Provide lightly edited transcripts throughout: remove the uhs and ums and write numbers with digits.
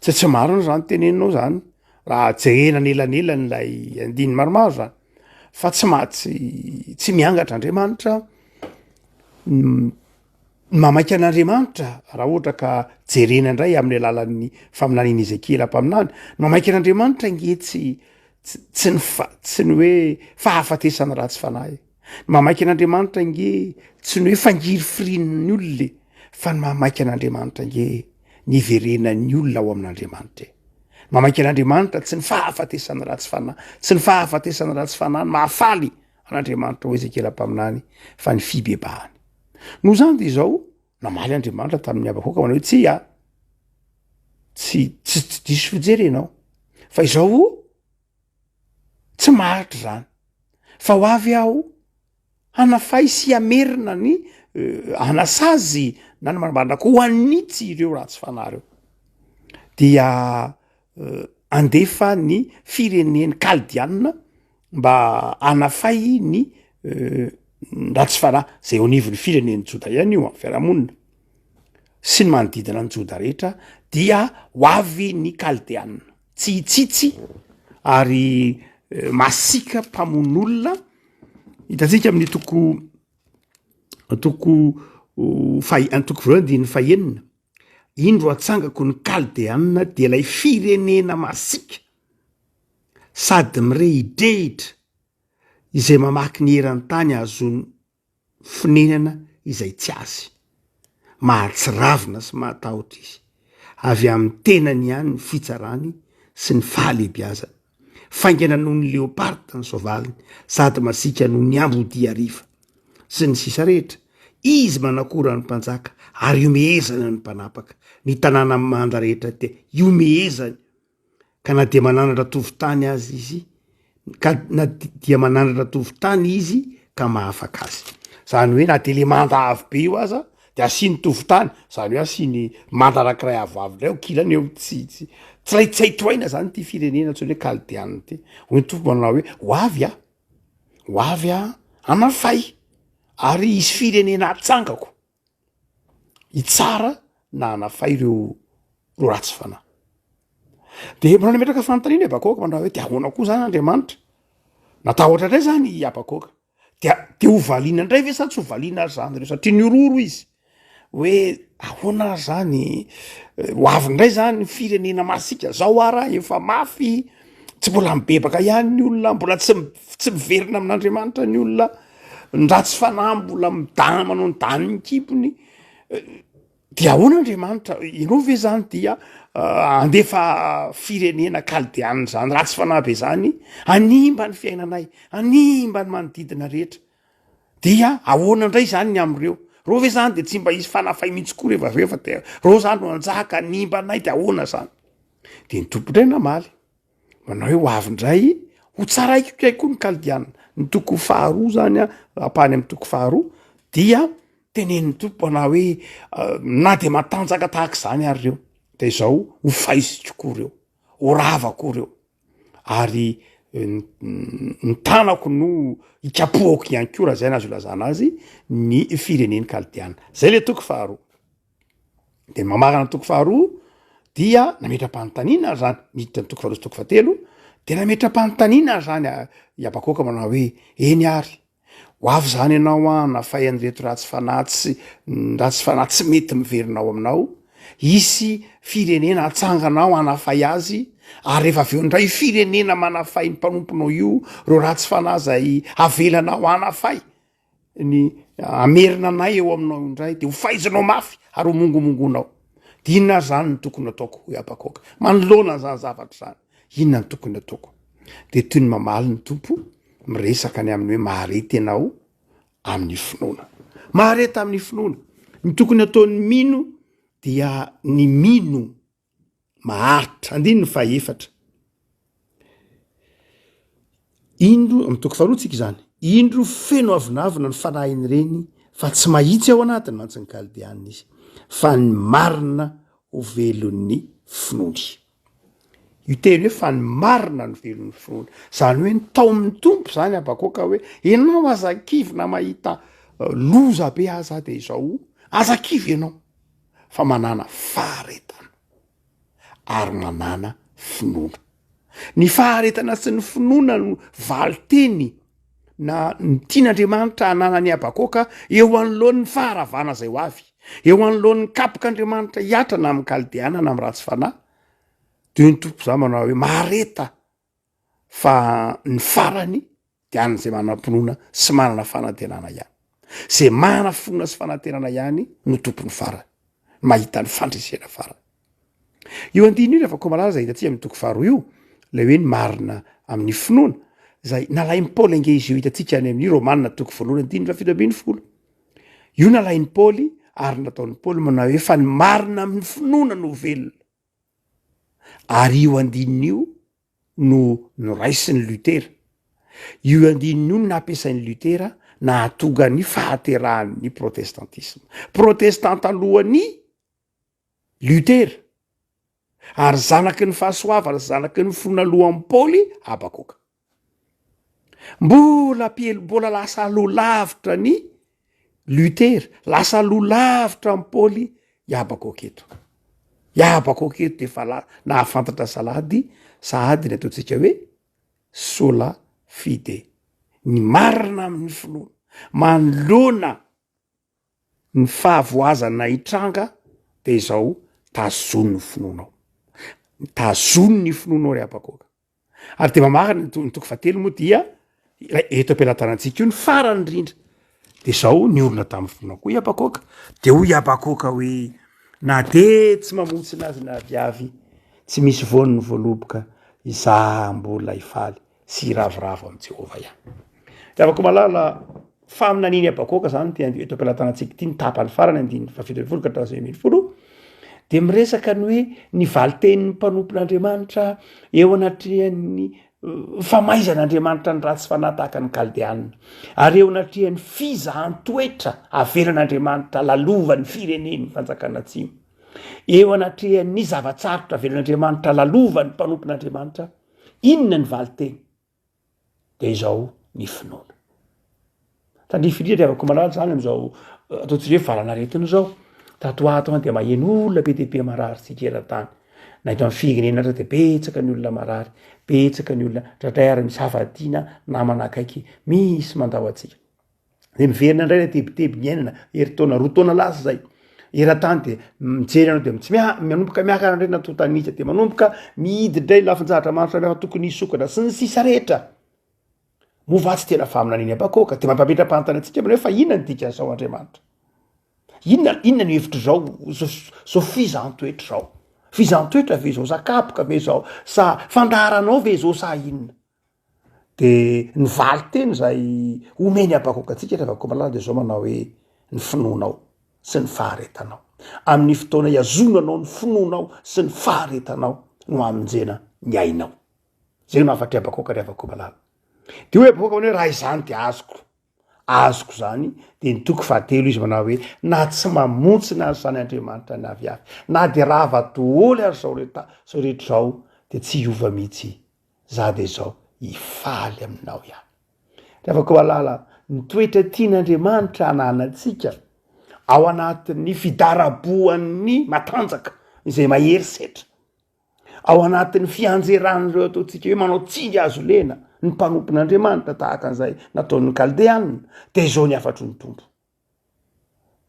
tsy marona zany teneninao zany raha jerena nelanelanyilay andiny maromaro zany fa tsy miangatra Andriamanitra mamaika an'Andriamanitra raha ohatra ka jerena indray amin'ny alalan'ny faminaniana Ezekela mpaminany mamaika an'Andriamanitra nge tsy ny hoe fahafatesana ratsy fanahy mamaika an'Andriamanitra nge tsy ny hoe fangiry firin'ny olona fa ny mamaika an'Andriamanitra nge niverenan'ny olona ao amin'Andriamanitra mamaika an'Andriamanitra tsy ny fahafatesana ratsy fanahy tsy ny fahafatesana ratsy fanahy mahafaly an'Andriamanitra ho Ezekela mpaminany fa ny fibebahany no zany de izao namaly Andriamanitra tamin'ny Abakoka manao hoe tsy diso fijerenao fa izao tsy maharitra zany fa ho avy aho hanafay sy amerina ny anasazy na ny manambarana ko ho anitsy ireo ratsy fanahy reo dia andefa ny fireneny Kaldiana mba anafay ny ratsy fanahy zay eo anivon'ny fireneny Joda ihany io fiarahamonina sy ny manodidina ny Joda rehetra dia ho avy ny Kaldiana tsy hitsitsy ary masika mpamon'olona hitantsika amin'ny toko voalohany fahenina indro atsangako ny Kaldiana dia ilay firenena masika sady mirehidrehitra izay mamaky ny eran'ny tany azony fonenana izay tsy azy mahatsiravina sy mahatahotra izy avy amin'ny tenany ihany ny fitsarany sy ny fahalehibiazany faingana noho ny leoparta ny sovaliny sady masika noho ny ambody ariva sy ny sisa rehetra izy manakora ny mpanjaka ary iomehezana ny mpanapaka ny tanàna manda rehetra te iomehezany ka na dia mananatra tovotany azy izy na dia mananatra tovotany izy ka mahafaka azy zany hoe na de le manda avy be io aza de asiany tovotany zany hoe asiany manda anankiray avavindray kilany eo tsy haitoaina zany ty firenena tsy hoe Kaldiana ty hoy ny tompo manao hoe ho avy anafay ary isy firenena atsangako itsara na anafay ireo ratsy fanahy de manao nametraka fanontaniana Abakoka manao hoe de ahoana koa zany Andriamanitra natahotra indray zany Abakoka de hovaliana indray ve sa tsy hovaliana azy zany reo satria niororo izy hoe ahoana zany ho avy indray zany firenena masika zao ara efa mafy tsy mbola mibebaka ihany ny olona mbola tsy miverina amin'Andriamanitra ny olona ndratsy fanahy mbola manao ny daniny kibony dia ahoana Andriamanitra ianao ve zany dia andefa firenena Kaldiana zany ratsy fanahy be zany animba ny fiainanay animba ny manodidina rehetra dia ahoana indray zany ny am'ireo ro ve zany de tsy mba isy fanafay mihitsy koa rehefa de ro zany no anjaka animba anay de ahoana zany de ny tompo indray namaly manao hoe ho avy indray ho tsaraiko kaiky koa ny Kaldiana ny toko faharoa zany ampany amin'ny toko faharoa dia tenen'ny tompo ana hoe na de matanjaka tahaka zany ary reo de izao ho faiziko koa reo ho ravako reo ary ny tanako no ikapohako ihany koa raha zay nazo ilazana azy ny fireneny Kaldiana zay le toko faharoa de mamarana toko faharoa dia nametra-panontaniana zany miditra ny toko faharoa sy toko fahatelo de nametra-panontaniana zany Abakoka manao hoe eny ary ho avy zany ianao nafay an'ireto ratsy fanahy tsy mety miverinao aminao isy firenena atsanganao anafay azy ary rehefa aveo indray firenena manafay ny mpanomponao io ro ratsy fanahy zay avelanao anafay ny amerina anay eo aminao indray de ho faizanao mafy ary ho mongomongonao de inona zany ny tokony ataoko hoe Abakoka manoloana zany zavatra zany inona ny tokony ataoko de toy ny mamaly ny tompo miresaka ny amin'ny hoe maharety ianao amin'ny finoana maharety amin'ny finoana ny tokony ataon'ny mino dia ny mino maharitra andiny ny faefatra indro amin'ny toko faharoa tsika zany indro feno avinavina ny fanahiny reny fa tsy mahitsy ao anatiny mantsy ny Kaldiana izy fa ny marina ho velon'ny finoany io teny hoe fa ny marina ny velon'ny finoany zany hoe ny tao amin'ny tompo zany Abakoka hoe ianao azakivy na mahita loza be aza de izao azakivy ianao fa manana faharetana ary manana finoana. Ny faharetana sy ny finoana no valiteny na ny tian'Andriamanitra hananany Abakoka eo anoloan'ny faharavana zay ho avy, eo anoloan'ny kapok'Andriamanitra hiatra na amin'ny kaldeana na amin'ny ratsy fanahy. De ny tompo za manao hoe mareta fa ny farany de an'izay manam-pinoana sy manana fanantenana ihany. Zay manana finoana sy fanantenana ihany no tompony farany, mahita ny fandresena farany. Io andiny io rehefa koa malaza hitantsika amin'ny toko faharoa io, le hoe ny marina amin'ny finoana zay nalain'ny Paoly ange izy io hitantsika any amin'ny Romanina toko voalohany andiny fafito ambin'ny folo. Io nalain'ny Paoly ary nataon'ny Paoly manao hoe fa ny marina amin'ny finoana no velona. Ary io andininy io no raisin'ny Lutera. Io andininy io no nampiasain'ny Lutera na hatonga ny fahaterahan'ny protestantisme. Protestanta alohan'ny Lutera. Ary zanaky ny fahasoavana, zanaky ny finoana alohan'ny Paoly Abakoka. Mbola lasa aloha lavitra ny Lutera, lasa aloha lavitra ny Paoly i Abakoka eto. I Abakoka eto defa nahafantatra sahady ny ataontsika hoe sola fide, ny marina amin'ny finoana, manoloana ny fahavoazana hitranga de izao tazony ny finoanao. Tazony ny finoanao ry Abakoka. Ary de mamarina ny toko fahatelo moa dia eto am-pelatanantsika io ny farany indrindra. De zao ny olona tamin'ny finoana koa i Abakoka. De hoy i Abakoka hoe na de tsy mamontsy nazy na viavy, tsy misy voany voaloboka, izaho mbola hifaly sy ravoravo amin'ny Jehova ihany. Zavako malala faminaniny Abakoka zany ty eto am-pelatanantsika ty ny tapany farany andiny fafito ambin'ny folo ka hatramin'ny ambin'ny folo. De miresaka ny hoe ny valitenin'ny mpanompon'Andriamanitra eo anatrehan'ny famaizan'Andriamanitra ny ratsy fanahy tahaka ny kaldeanina, ary eo anatrehan'ny fizahan-toetra avelan'Andriamanitra lalovany fireneny fanjakana atsimo, eo anatrehan'ny zavatsarotra avelan'Andriamanitra lalovany mpanompon'Andriamanitra. Inona ny valiteny? De izao ny finoana. Tandrifindrindra avako malala zany am'izao ataontsika hoe valanaretiny zao. Tatoato de maheno olona be deaibe marary sikeran-tany. Na ito amin'ny firenena de betsaka ny olona marary, betsaka ny olona tratray ary misy hafadiana namana akaiky misy mandao atsika. De miverina indray tebiteby ny ainana, herintaona roa taona lasa zay. Eran-tany de mijery anao de tsy manomboka miakana indray natotanitsy, de manomboka mihidy indray lafinjahatra maro samihafa tokony hisokana sy ny sisa rehetra. Movatsy tena faminaniny Abakoka de mampametra-pantana antsika hoe fa inona ny dikan'izao Andriamanitra? Inona ny hevitra zao fizahan-toetra zao? Fizahan-toetra ve zao? Sa kapoka ve zao? Sa fandaharanao ve zao sa inona? De ny valiteny zay omeny Abakoka antsika rehefa koa malala de zao manao hoe ny finoanao sy ny faharetanao. Amin'ny fotoana iazonanao ny finoanao sy ny faharetanao no amonjena ny ainao. Zay no afatry Abakoka rehefa koa malala. De hoe Abakoka hoe raha izany de azoko zany, de ny toko fahatelo izy manao hoe na tsy mamontsy azy zany Andriamanitra ny aviavy, na de rava doholy ary zao rehetra zao de tsy hiova mihitsy za de zao hifaly aminao ihany. Rehefa koa malala ny toetra tian'Andriamanitra hananantsika ao anatin'ny fidaraboan'ny matanjaka izay maherisetra, ao anatin'ny fianjeran'ireo ataontsika hoe manao tsinga azo lena ny mpanompon'Andriamanitra tahaka an'izay nataon'ny kaldeanina, de izao ny afatry ny tompo.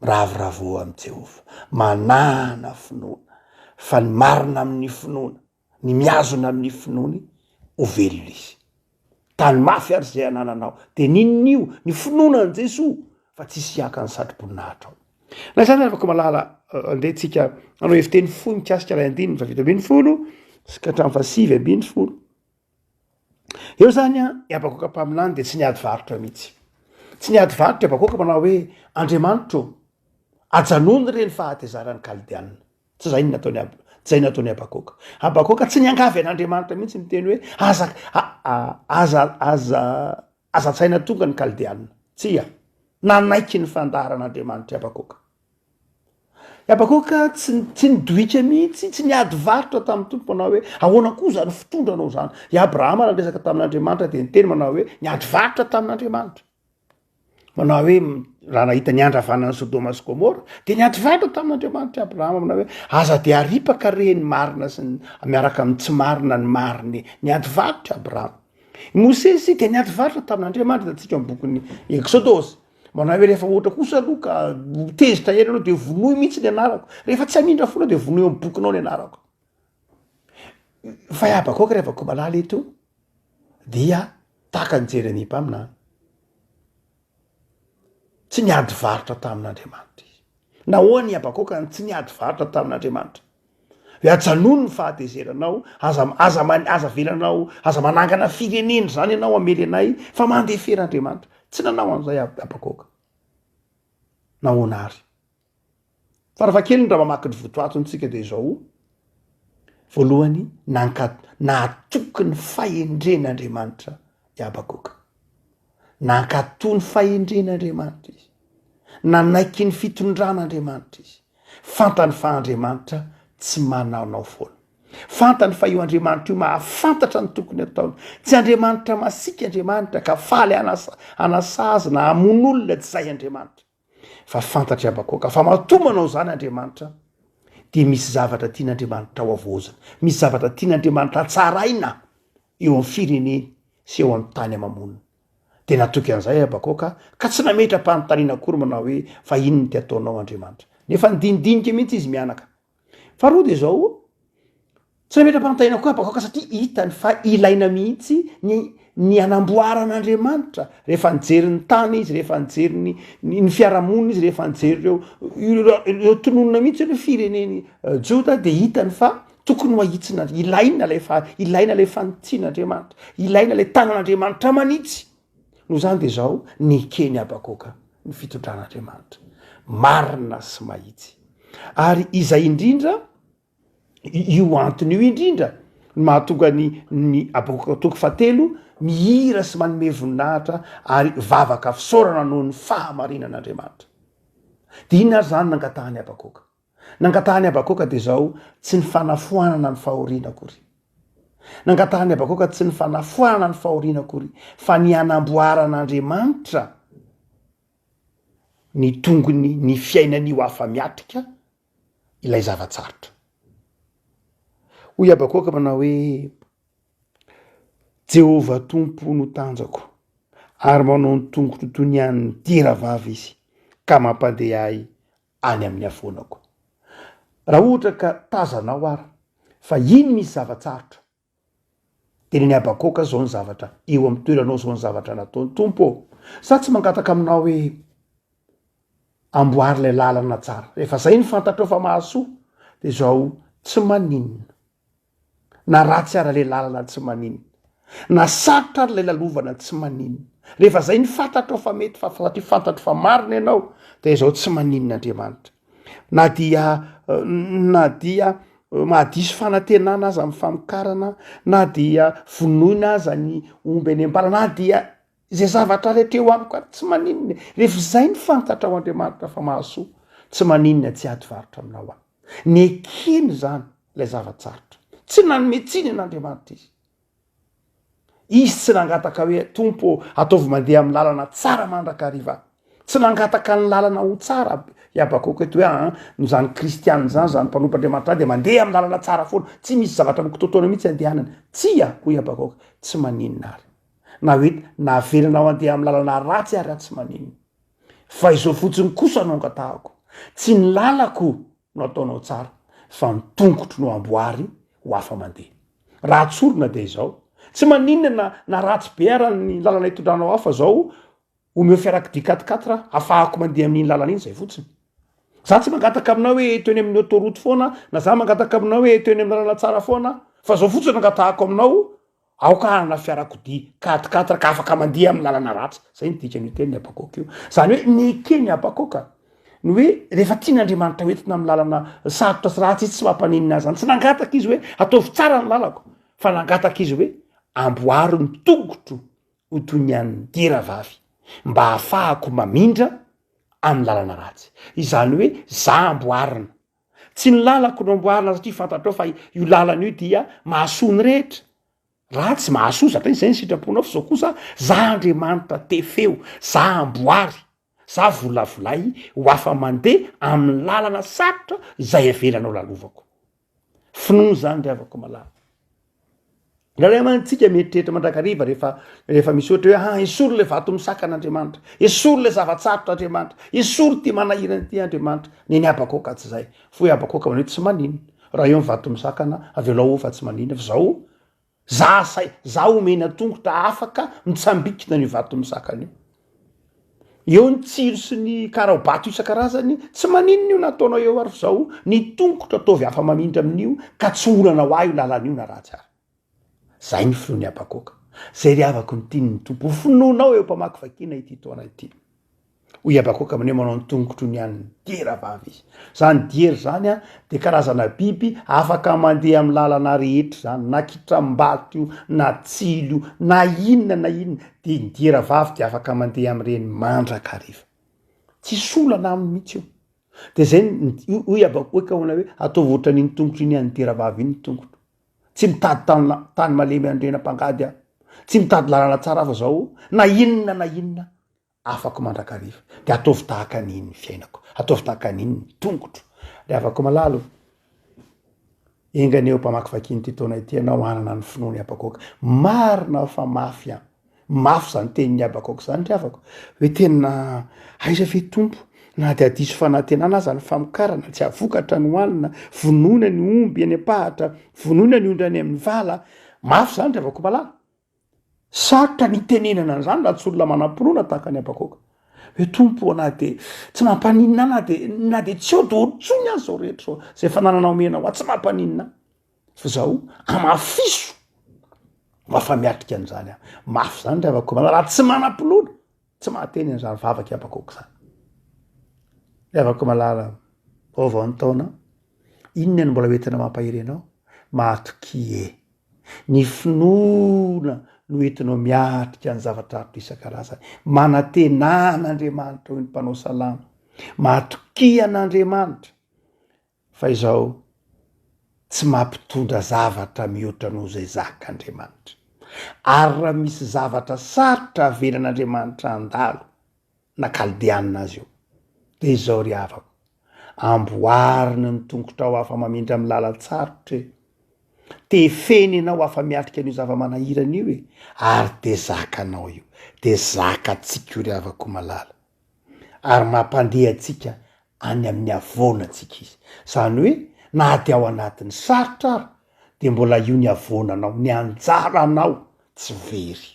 Ravoravo amin'ny Jehova, manana finoana, fa ny marina amin'ny finoana, ny miazona amin'ny finoany ho velona izy. Tany mafy ary zay anananao, de ninon'io ny finoana an' Jesoa fa tsisy hiaka ny satroboninahitra ao. Na izany afaka malala andehantsika anao efiteny fohy mikasika ray andininy fafito ambin'ny folo sy ka hatramin'ny fahasivy ambin'ny folo. Eo zany i Abakoka mpaminany de tsy niady varotra mihitsy. Tsy niady varotra Abakoka manao hoe Andriamanitra ajanony reny fahatezarany kaldeanina. Tsy zay nataony Abakoka. Abakoka tsy niangavy an'Andriamanitra mihitsy miteny hoe aza-tsaina tonga ny kaldeanina. Tsia, nanaiky ny fandaharan'Andriamanitra Abakoka. Abakoka tsy nidohika mihitsy, tsy niady varotra tamin'ny tompo manao hoe ahoana koa zany fitondranao zany. I Abrahama nanresaka tamin'Andriamanitra de niteny manao hoe niady varotra tamin'Andriamanitra. manao hoe raha nahita ny andravanany sodoma sy gomora de ny andivatra tamin'andriamanitra abrahama manao hoe aza de aripaka reny marina sy miaraka amy tsy marina ny mariny ny andivaritra abrahama mosesy de ny andivatra tamin'andriamanitra datsika bokyny exodosy manao hoe rehefa ohatra kosa aloha ka tezitra eny anao de vonoy mihitsy ny anarako rehefa tsy amindra foana de vonoy amy bokinao ny anarako fa iabakoka rehefa ko malala eto dia taka nyjereny mpaminany tsy niady varitra tamin'andriamanitra izy nahoany abakoka tsy niady varitra tamin'andriamanitra ajanony ny fahatezeranao aza velanao aza manangana fireneny zany ianao amely anay fa mandeferandriamanitra tsy nanao an'izay abakoka nahoana ary farafa kely ny raha mamaky ny votoatontsika de zao voalohany nahatoky ny fahendren'andriamanitra iabakoka nankatoa ny fahendren'andriamanitra izy nanaiky ny fitondran'andriamanitra izy fantany fa andriamanitra tsy manaonao foana fantany fa io andriamanitra io mahafantatra ny tokony ataony tsy andriamanitra masika andriamanitra ka faly anasazy na amon'olona tsy zay andriamanitra fa fantatra iabakoka fa matomanao zany andriamanitra de misy zavatra tian'andriamanitra ao avozana misy zavatra tian'andriamanitra tsaraina eo amy fireneny sy eo amy tany amamonina de natoky an'izay abakoka ka tsy nametra mpanontaniana akory manao hoe fa inony ty ataonao andriamanitra nefa nidinidinika mihitsy izy mianaka fa roa de zao tsy nametra mpanontaniana koa abakoka satria hitany fa ilaina mihitsy ny anamboaran'andriamanitra rehefa nijery ny tany izy rehefa nijery ny fiaramonina izy rehefa nijery reo tononona mihitsy reo fireneny joda de hitany fa tokony hoahitsina ilaina lay fanotsian'andriamanitra ilaina lay tanan'andriamanitra manitsy no zany de zao nikeny abakoka ny fitondran'andriamanitra marina sy mahitsy ary izay indrindra io antony io indrindra mahatonga ny abakoka toky fatelo mihira sy manome voninahitra ary vavaka fisaorana noho ny fahamarinan'andriamanitra de inona ary zany nangatahany abakoka de zao tsy ny fanafoanana ny fahoriana akory nangatahany abakoka tsy ny fanafoanana ny fahoriana akory fa ny anamboaran'andriamanitra ny tongony ny fiainan'io hafa miatrika ilay zavatsarotra hoy abakoka manao hoe Jehova tompo no tanjako ary manao ny tongotro toy ny an'ny diravavy izy ka mampandeha ahy any amin'ny afonako raha ohatra ka tazanao ary fa iny misy zavatsarotra de ny abakoka zao ny zavatra eo amy toeranao zao ny zavatra nataony tompo sa tsy mangataka aminao hoe amboary lay lalana tsara rehefa zay ny fantatrao fa mahasoa de zao tsy maninona na ratsy ara le lalana tsy maninona na sarotra ary lay lalovana tsy maninona rehefa zay ny fantatrao fa mety fa satria fantatro fa marina ianao de zao tsy maninona andriamanitra na dia mahadiso fanantenana aza amy famokarana na dia vonoina aza ny omby any ambala na dia zay zavatra rehetra eo amiko ary tsy maninona rehefa zay ny fantatra ao andriamanitra fa mahasoa tsy maninona tsy ady varotra aminao aho ny ekeny zany lay zavatsarotra tsy nanometsiny an'andriamanitra izy tsy nangataka hoe tompo ataovy mandeha amy lalana tsara mandrakariva tsy nangataka ny lalana ho tsara iabakoka eto hoe no zany kristianina zany mpanompoandriamanitra de mandeha amy lalana tsara foana tsy misy zavatra mokototona mihitsy andehanana tsya ho iabakoka tsy maninona ary na hoe nahavelanao andeha amy lalana ratsy ary tsy maninona fa izao fotsiny kosa no angatahako tsy ny lalako no ataonao tsara fa mitongotro no amboary ho afa mandeha raha tsorona de izao tsy maninona na ratsy be ara ny lalana hitondranao afa zao omeo fiaraky dikatokatra afahako mandeha amin'iny lalana iny zay fotsiny za tsy mangataka aminao hoe toeny amin'ny autoroute foana na za mangataka aminao hoe toeny amin'ny lalana tsara foana fa zao fotsiny angatahako aminao aokanana fiarakody katikatra ka afaka mandeha amin'ny lalana ratsy zay ny dikany io teny abakoka io zany hoe nekeny abakoka ny hoe rehefa tian'andriamanitra hoentina amy lalana sarotra sy ratsy izy tsy mampaninina zany tsy nangataka izy hoe ataovy tsara ny lalako fa nangataka izy hoe amboary ny tongotro ho toy ny an'ny diravavy mba hahafahako mamindra amy lalana ratsy izany hoe za amboarina tsy ny lalako no amboarina satria fantatrao fa io lalana io dia mahasoa ny rehetra raha tsy mahasozatra izy zay ny sitraponao fa zao kosa za andriamanitra tefeo za amboary za volavolay ho afa mandeha amin'ny lalana sarotra izay avelanao lalovako finono zany riavako malala raha mantsika mieritreritra mandrakariva rehefa misy ohatra hoe esoro le vato misaka an'andriamanitra esoro le zavatsarotra andriamanitra esoro ty manahirany ty andriamanitra neny abakoka tsy zay fo abakoka manoe tsy manino raha eo mivato misakana avelao fa tsy manina fa zao za omena tongotra afaka mitsambikina ny vato misakana io eo ny tsiro sy ny karaobato isan-karazany tsy maninona io nataonao eo ary zao ny tongotra ataovy afa mamindra amin'io ka tsy olanao ahy io lalan'io na raha tsara zay ny finoany abakoka zay ry avako ny tiany ny tompo ho finonao eo mpamaky vakina ity toana ity hoy abakoka mane manao ny tongotro ny an'ny diera vavy izy zany diery zany a de karazana biby afaka mandeha amin'ny lalana rehetra zany na kitrambato io na tsilo io na inona de ny diera vavy de afaka mandeha am'ireny mandraka ariva tsy solana aminy mihitsy io de zay hoy abakoka ona hoe ataovy ohatra n'iny tongotro iny an'ny diera vavy iny ny tongotro tsy mitady tany malemy andrena mpangady aho tsy mitady lalana tsara fa zao na inona afako mandrakariva de ataovy tahaka an'iny ny fiainako ataovy tahaka an'iny ny tongotro de afako malalo enganeo mpamaky vakiny ty taona ity anao anana ny finoany abakoka marina fa mafy zany tenin'ny abakoka zany ry avako hoe tena aiza fe tompo na de adiso fanantenana aza ny famokarana tsy avokatra ny hoanina vonona ny omby any apahatra vonona ny ondrany amin'ny vala mafy zany ry avako malala sarotra ny tenenana an'izany raha tsy olona manam-pinoana tahaka ny abakoka hoe tompo na de tsy mampaninina na de tsy odotsony azy zao rehetra zao zay fanananao menao a tsy mampaninina fa zao amafiso mafa miatrika an'izany a mafy zany ry avako malala raha tsy manam-pinoana tsy mahateny an'izany vavaky abakoka zany ry avako malala vaovao ny taona inona ny mbola hoentina mampahirenao matoky ny finoana no entinao miatrika ny zavatra arotra isan-karazany manatenan'andriamanitra hoy ny mpanao salama matoky an'andriamanitra fa izao tsy mampitondra zavatra mihoatra no zay zak'andriamanitra ary raha misy zavatra sarotra avelan'andriamanitra andalo na kaldeanina azy io de izao ry avako amboarina ny tongotra ao afa mamindra amin'ny lalatsarotra tefeny anao afa miatrika an'io zava-manahirana io ary de zakanao io de zaka atsika io ry avako malala ary mampandeha atsika any amin'ny avona atsika izy zany hoe na de ao anatin'ny sarotra ary de mbola io ny avonanao ny anjaranao tsy very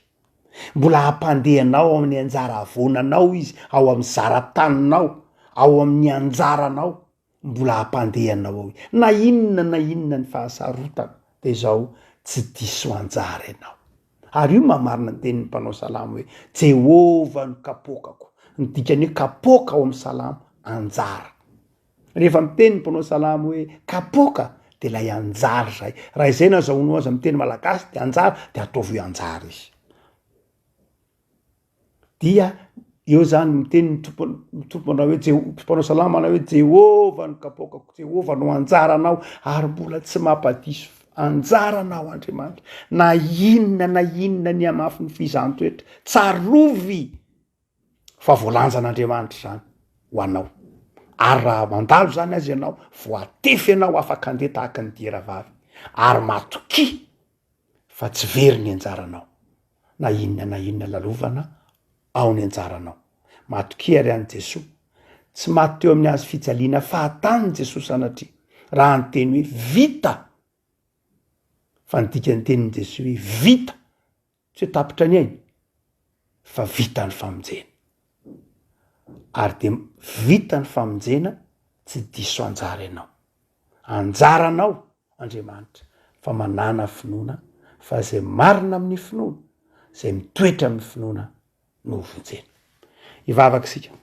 mbola hampandehanao ao amin'ny anjara avonanao izy ao amin'ny zara-taninao ao amin'ny anjaranao mbola hampandehanao ao na inona ny fahasarotana de zao tsy diso anjara ianao ary io mamarina ny tenin'ny mpanao salama hoe jehova no kapokako ny dikany hoe kapoka ao amin'ny salama anjara rehefa miteny ny mpanao salama hoe kapoka de lay anjara zay raha izay na zahono azy miteny malagasy de anjara de ataovy io anjara izy dia eo zany miteny ny tomponao hoe mpanao salama ana hoe jehova no kapokako jehova no anjaranao ary mbola tsy mampadiso anjaranao andriamanitra na inona ny amafy ny fizantoetra tsarovy fa voalanjan'andriamanitra zany ho anao ary raha mandalo zany azy ianao voatefy ianao afaka andeha tahaka ny diera vavy ary matoky fa tsy very ny anjaranao na inona lalovana ao ny anjaranao matoky ary an' Jesosy tsy maty teo amin'ny azy fijaliana fahatany Jesosy sanatria raha nyteny hoe vita fa nidika ny tenin'ny Jesosy hoe vita tsy hoe tapitra ny ainy fa vita ny famonjena ary de vita ny famonjena tsy diso anjara ianao anjaranao Andriamanitra fa manana finoana fa zay marina amin'ny finoana zay mitoetra amin'ny finoana no vonjena ivavaka sika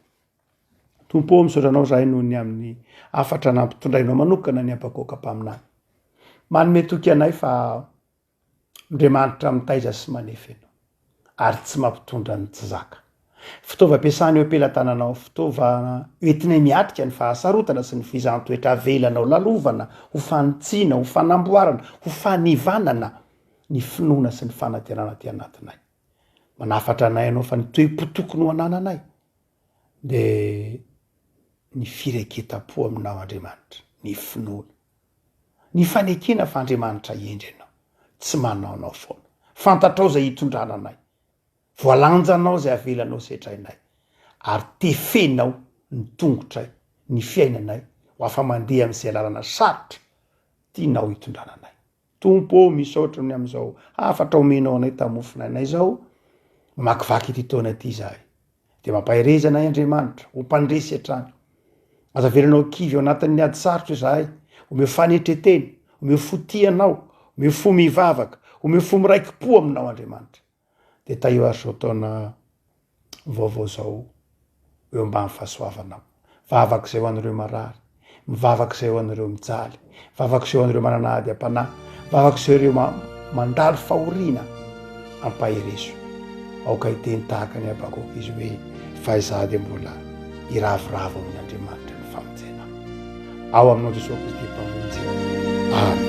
tompo misotranao zahay noho ny amin'ny afatra nampitondrainao manokana ny abakoka mpaminany manome toky anay fa Andriamanitra mitaiza sy manefy ianao ary tsy mampitondra ny tsy zaka fitaova ampiasany eo ampelantananao fitaova entinay miatrika ny fahasarotana sy ny fizantoetra avelanao lalovana ho fanitsiana ho fanamboarana ho fanivanana ny finoana sy ny fanantenana ty anatinay. Manafatra anay anao fa ny toe-potokony ho anananay de ny fireketam-po aminao Andriamanitra, ny finoana, ny fanekena fa Andriamanitra endry anao, tsy manao anao foana. Fantatrao zay hitondrananay, voalanjanao zay avelanao setrainay, ary tefenao ny tongotray, ny fiainanay ho afa mandeha am'izay lalana sarotra tianao hitondrananay. Tompo, misaotra ny am'izao afatra omenao anay tamofonanay zao, makivaky ity taona ty zahay, de mampahireza anay Andriamanitra, ho mpandresy hatrany. Aza velanao kivy ao anatin'ny ady sarotra zahay, omeo fanetreteny, omeo fotianao, omeo fo mivavaka, omeo fo miraiki-po aminao Andriamanitra. De taio ary zao taona vaovao zao eo ambany fahasoavanao. Vavaka zay ho an'ireo marary, mivavaka zay ho an'ireo mijaly, vavaka zay ho an'ireo mananady am-panahy, vavaka zay ireo mandalo fahoriana ampahirezo. Aoka iteny tahaka ny Abakoky izy hoe faizady mbola iravoravo amin'Andriamanitra ny famonjena. Ao aminao Jesosy Kristy mpamonjy. Amen.